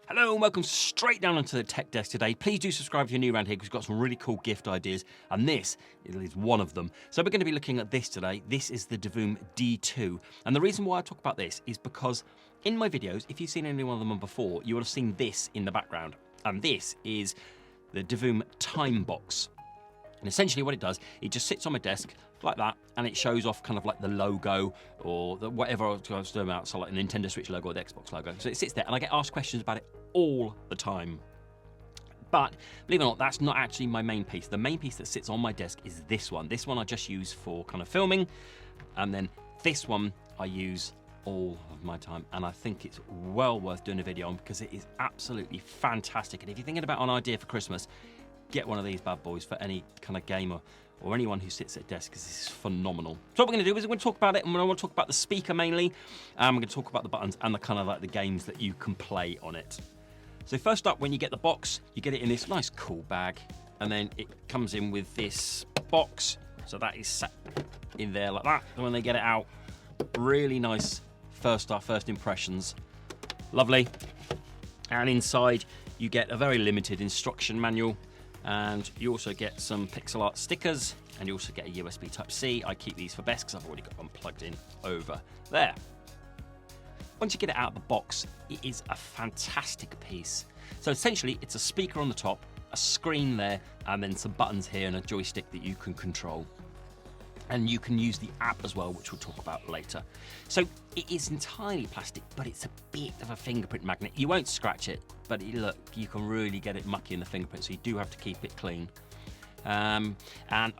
Hello and welcome straight down onto the tech desk today. Please do subscribe if you're new around here because we've got some really cool gift ideas and this is one of them. So we're going to be looking at this today. This is the Divoom DITOO, and the reason why I talk about this is because in my videos, if you've seen any one of them before, you will have seen this in the background, and this is the Divoom time box. And essentially what it does, it just sits on my desk like that, and it shows off kind of like the logo or whatever I was doing out, so like the Nintendo Switch logo or the Xbox logo. So it sits there and I get asked questions about it all the time. But believe it or not, that's not actually my main piece. The main piece that sits on my desk is this one. This one I just use for kind of filming, and then this one I use all of my time, and I think it's well worth doing a video on because it is absolutely fantastic. And if you're thinking about an idea for Christmas, get one of these bad boys for any kind of gamer or anyone who sits at a desk, because this is phenomenal. So what we're going to do is we're going to talk about it, and I want to talk about the speaker mainly. We're going to talk about the buttons and the kind of like the games that you can play on it. So first up, when you get the box, you get it in this nice cool bag, and then it comes in with this box. So that is sat in there like that. And when they get it out, really nice first impressions. Lovely. And inside you get a very limited instruction manual, and you also get some pixel art stickers, and you also get a USB Type-C. I keep these for best because I've already got one plugged in over there. Once you get it out of the box, it is a fantastic piece. So essentially it's a speaker on the top, a screen there, and then some buttons here and a joystick that you can control. And you can use the app as well, which we'll talk about later. So it is entirely plastic, but it's a bit of a fingerprint magnet. You won't scratch it, but look, you can really get it mucky in the fingerprint, so you do have to keep it clean. And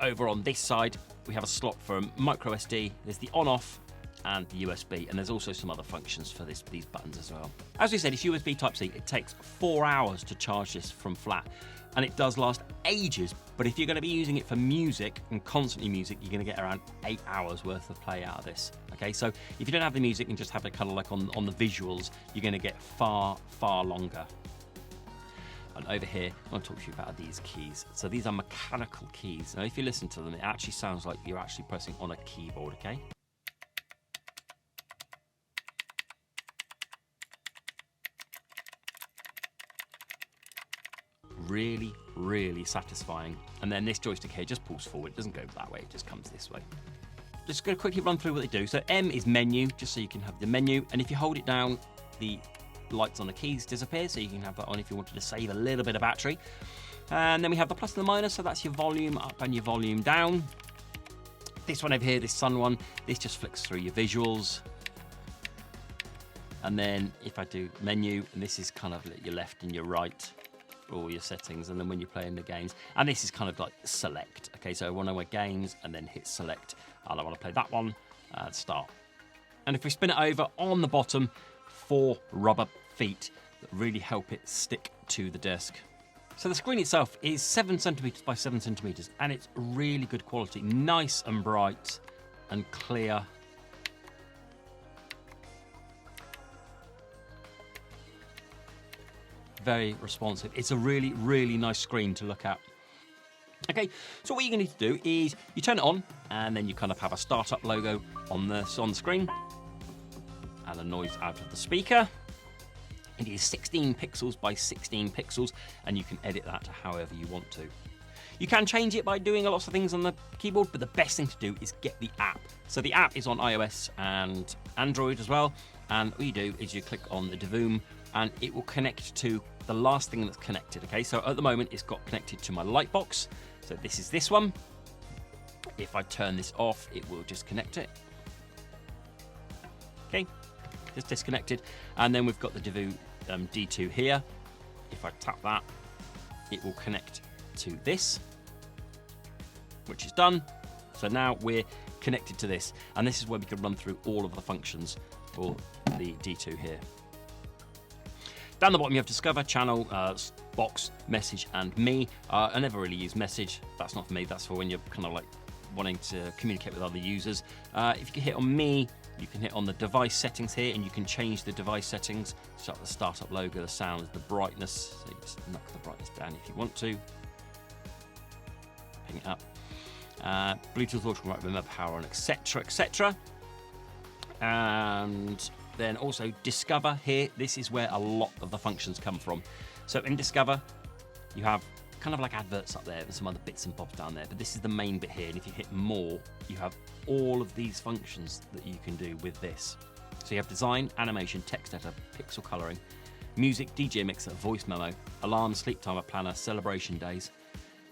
over on this side, we have a slot for a micro SD. There's the on-off and the USB, and there's also some other functions for these buttons as well. As we said, it's USB Type-C. It takes 4 hours to charge this from flat, and it does last ages. But if you're going to be using it for music and constantly music, you're going to get around 8 hours worth of play out of this. Okay, so if you don't have the music and just have it kind of like on the visuals, you're going to get far longer. And over here, I want to talk to you about these keys. So these are mechanical keys. Now, if you listen to them, it actually sounds like you're actually pressing on a keyboard. Okay. Really satisfying. And then this joystick here just pulls forward. It doesn't go that way, it just comes this way. Just going to quickly run through what they do. So M is menu, just so you can have the menu, and if you hold it down, the lights on the keys disappear, so you can have that on if you wanted to save a little bit of battery. And then we have the plus and the minus, so that's your volume up and your volume down. This one over here, this sun one, this just flicks through your visuals. And then if I do menu, and this is kind of your left and your right, all your settings, and then when you're playing the games, and this is kind of like select. Okay, so I want to go games and then hit select, and I want to play that one, start. And if we spin it over, on the bottom, 4 rubber feet that really help it stick to the desk. So the screen itself is 7 centimeters by 7 centimeters, and it's really good quality, nice and bright and clear. Very responsive. It's a really nice screen to look at. Okay, so what you're going to need to do is you turn it on, and then you kind of have a startup logo on the screen, and a noise out of the speaker. It is 16 pixels by 16 pixels, and you can edit that to however you want to. You can change it by doing lots of things on the keyboard, but the best thing to do is get the app. So the app is on iOS and Android as well, and all you do is you click on the Divoom, and it will connect to the last thing that's connected. Okay, so at the moment it's got connected to my light box, so this is this one. If I turn this off, it will disconnect it. Okay, just disconnected. And then we've got the Divoom DITOO here. If I tap that, it will connect to this, which is done. So now we're connected to this, and this is where we can run through all of the functions for the DITOO here. Down the bottom you have Discover, Channel, Box, Message, and Me. I never really use Message. That's not for me. That's for when you're kind of like wanting to communicate with other users. If you can hit on Me, you can hit on the device settings here, and you can change the device settings. So the startup logo, the sound, the brightness. So you just knock the brightness down if you want to. Ping it up. Bluetooth auto remote power on, etc, etc. And then also Discover here. This is where a lot of the functions come from. So in Discover, you have kind of like adverts up there and some other bits and bobs down there, but this is the main bit here. And if you hit more, you have all of these functions that you can do with this. So you have design, animation, text editor, pixel coloring, music, DJ mixer, voice memo, alarm, sleep timer planner, celebration days,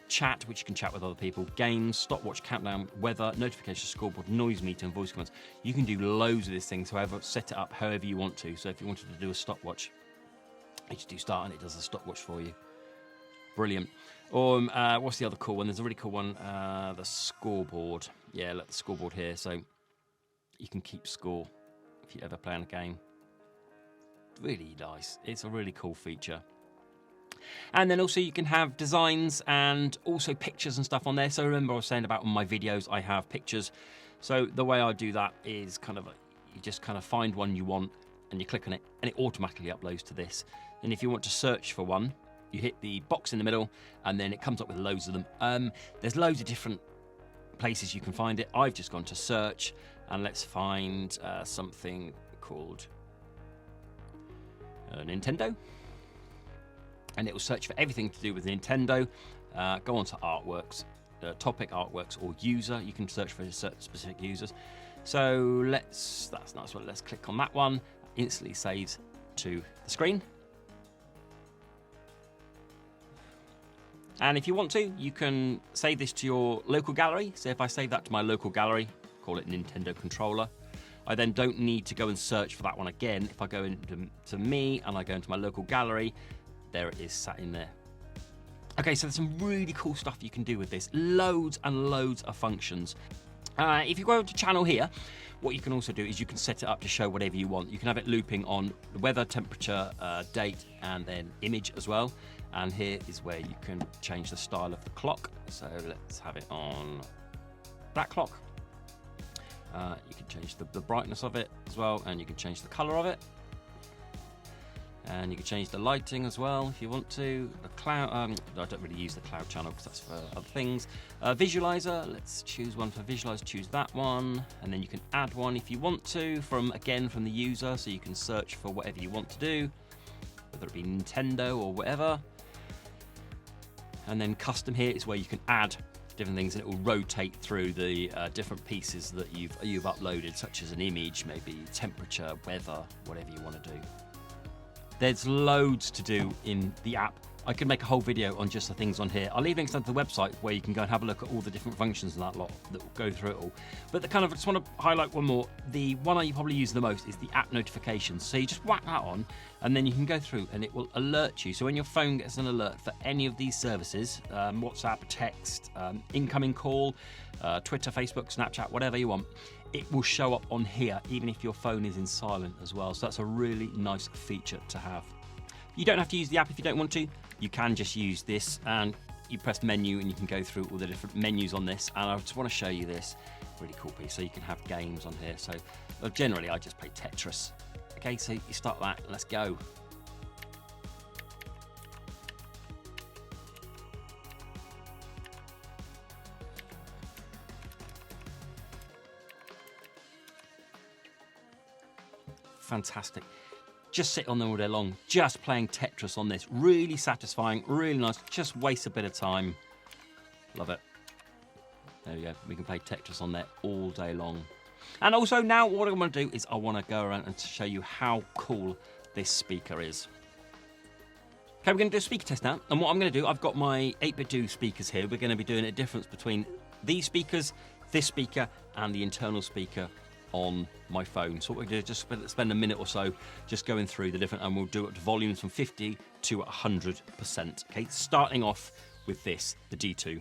chat, which you can chat with other people, games, stopwatch, countdown, weather, notification, scoreboard, noise meter, and voice commands. You can do loads of these things, however, set it up however you want to. So if you wanted to do a stopwatch, you just do start and it does a stopwatch for you. Brilliant. Or what's the other cool one? There's a really cool one, the scoreboard. Yeah, look, the scoreboard here. So you can keep score if you ever play on a game. Really nice. It's a really cool feature. And then also you can have designs and also pictures and stuff on there. So remember I was saying about on my videos, I have pictures. So the way I do that is kind of, you just kind of find one you want and you click on it and it automatically uploads to this. And if you want to search for one, you hit the box in the middle and then it comes up with loads of them. There's loads of different places you can find it. I've just gone to search and let's find something called Nintendo. And it will search for everything to do with Nintendo. Go on to artworks, topic artworks or user. You can search for specific users. So that's nice one. Let's click on that one. Instantly saves to the screen. And if you want to, you can save this to your local gallery. So if I save that to my local gallery, call it Nintendo controller, I then don't need to go and search for that one again. If I go into me and I go into my local gallery, there it is sat in there. Okay, so there's some really cool stuff you can do with this. Loads and loads of functions. If you go to channel here, what you can also do is you can set it up to show whatever you want. You can have it looping on the weather, temperature, date, and then image as well. And here is where you can change the style of the clock. So let's have it on that clock. You can change the brightness of it as well, and you can change the color of it. And you can change the lighting as well if you want to. The cloud, I don't really use the cloud channel because that's for other things. Visualizer, let's choose one for visualize, choose that one. And then you can add one if you want to from the user, so you can search for whatever you want to do, whether it be Nintendo or whatever. And then custom here is where you can add different things and it will rotate through the different pieces that you've uploaded, such as an image, maybe temperature, weather, whatever you want to do. There's loads to do in the app. I could make a whole video on just the things on here. I'll leave links to the website where you can go and have a look at all the different functions and that lot that will go through it all. But I just want to highlight one more. The one you probably use the most is the app notifications. So you just whack that on and then you can go through and it will alert you. So when your phone gets an alert for any of these services, WhatsApp, text, incoming call, Twitter, Facebook, Snapchat, whatever you want, it will show up on here, even if your phone is in silent as well. So that's a really nice feature to have. You don't have to use the app if you don't want to. You can just use this and you press menu and you can go through all the different menus on this. And I just want to show you this really cool piece. So you can have games on here. So generally I just play Tetris. Okay, so you start that, let's go. Fantastic. Just sit on them all day long, just playing Tetris on this. Really satisfying, really nice, just waste a bit of time. Love it. There we go, we can play Tetris on there all day long. And also now what I want to do is I want to go around and show you how cool this speaker is. Okay, we're going to do a speaker test now. And what I'm going to do, I've got my 8BitDo speakers here. We're going to be doing a difference between these speakers, this speaker, and the internal speaker on my phone. So what we're going to do is just spend a minute or so just going through the different, and we'll do it to volumes from 50 to 100%. Okay, starting off with this, the D2.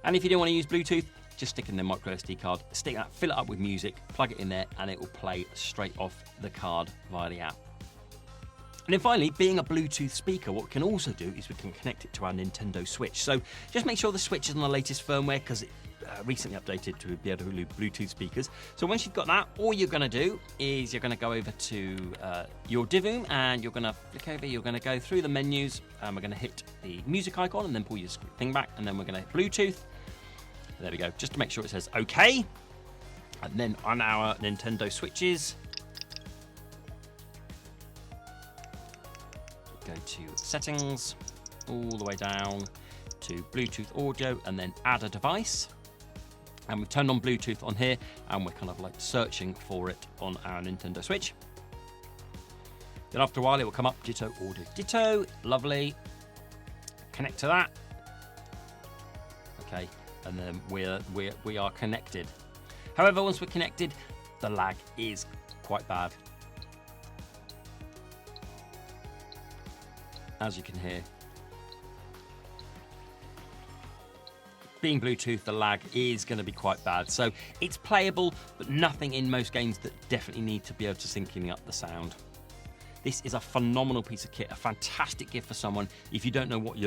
And if you don't want to use Bluetooth, just stick in the micro SD card, stick that, fill it up with music, plug it in there, and it will play straight off the card via the app. And then finally, being a Bluetooth speaker, what we can also do is we can connect it to our Nintendo Switch. So just make sure the Switch is on the latest firmware, because it recently updated to be able to do Bluetooth speakers. So once you've got that, all you're going to do is you're going to go over to your Divoom, and you're going to flick over, you're going to go through the menus, and we're going to hit the music icon and then pull your thing back, and then we're going to hit Bluetooth. There we go, just to make sure it says OK. And then on our Nintendo Switches, go to settings, all the way down to Bluetooth audio, and then add a device. And we've turned on Bluetooth on here, and we're kind of like searching for it on our Nintendo Switch. Then after a while, it will come up, Ditto Audio Ditto, lovely. Connect to that. Okay, and then we are connected. However, once we're connected, the lag is quite bad. As you can hear. Being Bluetooth, the lag is going to be quite bad. So it's playable, but nothing in most games that definitely need to be able to syncing up the sound. This is a phenomenal piece of kit, a fantastic gift for someone. If you don't know what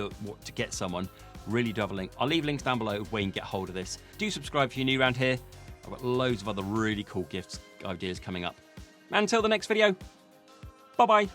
to get someone, really do have a link. I'll leave links down below where you can get hold of this. Do subscribe if you're new around here. I've got loads of other really cool gifts ideas coming up. Until the next video, bye-bye.